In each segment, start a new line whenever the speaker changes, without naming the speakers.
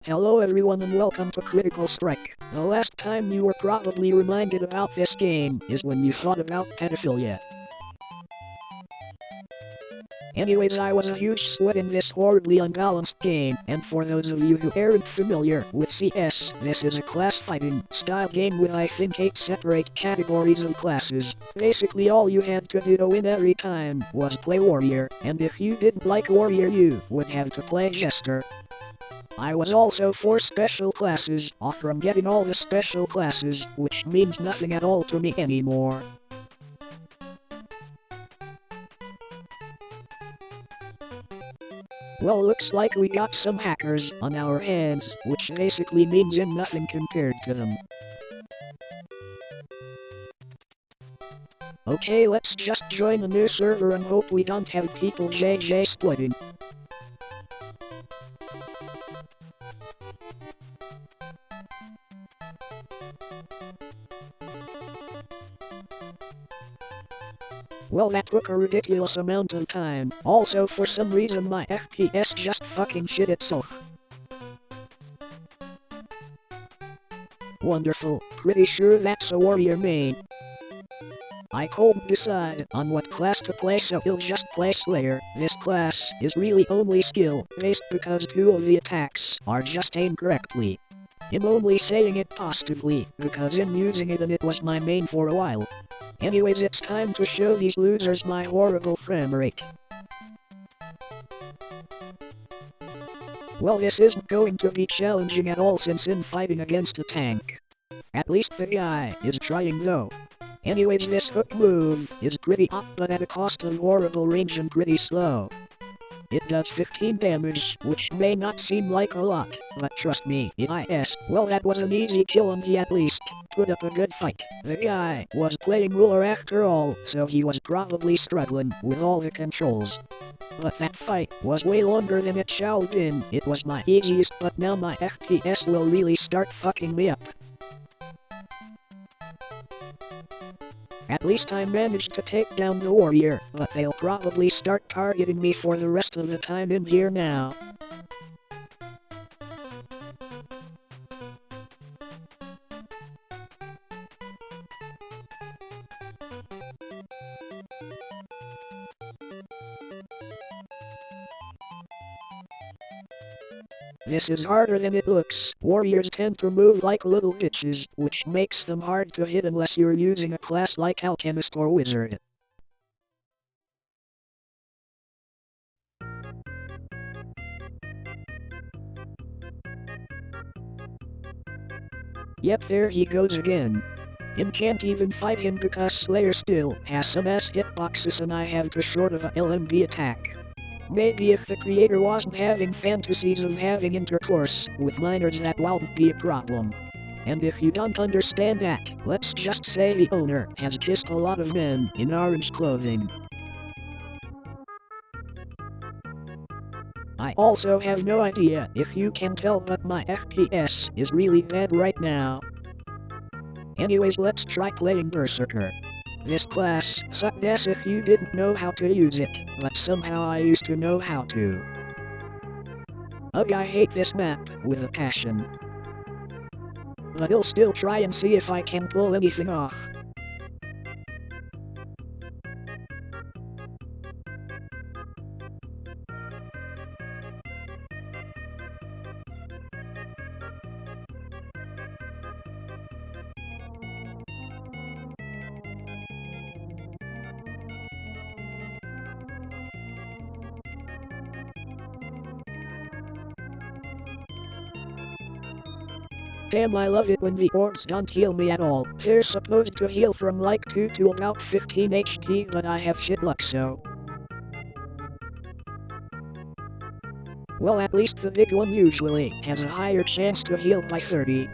Hello everyone and welcome to Critical Strike. The last time you were probably reminded about this game is when you thought about pedophilia. Anyways, I was a huge sweat in this horribly unbalanced game, and for those of you who aren't familiar with CS, this is a class fighting style game with I think 8 separate categories of classes. Basically all you had to do to win every time was play Warrior, and if you didn't like Warrior you would have to play Jester. I was also 4 special classes off from getting all the special classes, which means nothing at all to me anymore. Well, looks like we got some hackers on our hands, which basically means in nothing compared to them. Okay, let's just join a new server and hope we don't have people JJ splitting. Well, that took a ridiculous amount of time. Also, for some reason my FPS just fucking shit itself. Wonderful. Pretty sure that's a warrior main. I couldn't decide on what class to play, so I'll just play Slayer. This class is really only skill-based because 2 of the attacks are just aimed correctly. I'm only saying it positively, because I'm using it and it was my main for a while. Anyways, it's time to show these losers my horrible frame rate. Well, this isn't going to be challenging at all since I'm fighting against a tank. At least the guy is trying though. Anyways, this hook move is pretty hot but at a cost of horrible range and pretty slow. It does 15 damage, which may not seem like a lot, but trust me, well, that was an easy kill and he at least put up a good fight. The guy was playing ruler after all, so he was probably struggling with all the controls. But that fight was way longer than it shall have been. It was my easiest, but now my FPS will really start fucking me up. At least I managed to take down the warrior, but they'll probably start targeting me for the rest of the time in here now. This is harder than it looks. Warriors tend to move like little bitches, which makes them hard to hit unless you're using a class like Alchemist or Wizard. Yep, there he goes again. I can't even fight him because Slayer still has some ass hitboxes and I have too short of a LMB attack. Maybe if the creator wasn't having fantasies of having intercourse with minors that wouldn't be a problem. And if you don't understand that, let's just say the owner has kissed a lot of men in orange clothing. I also have no idea if you can tell, but my FPS is really bad right now. Anyways, let's try playing Berserker. This class sucked ass if you didn't know how to use it, but somehow I used to know how to. Ugh, I hate this map with a passion. But I'll still try and see if I can pull anything off. Damn, I love it when the orbs don't heal me at all. They're supposed to heal from like 2 to about 15 HP, but I have shit luck, so. Well, at least the big one usually has a higher chance to heal by 30.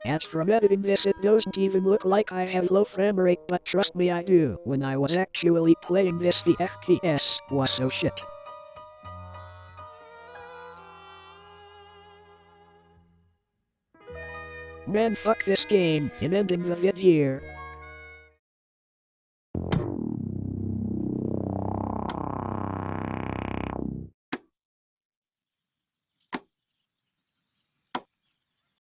As from editing this, it doesn't even look like I have low frame rate, but trust me I do. When I was actually playing this, the FPS was so shit. Man, fuck this game. I'm ending the vid here.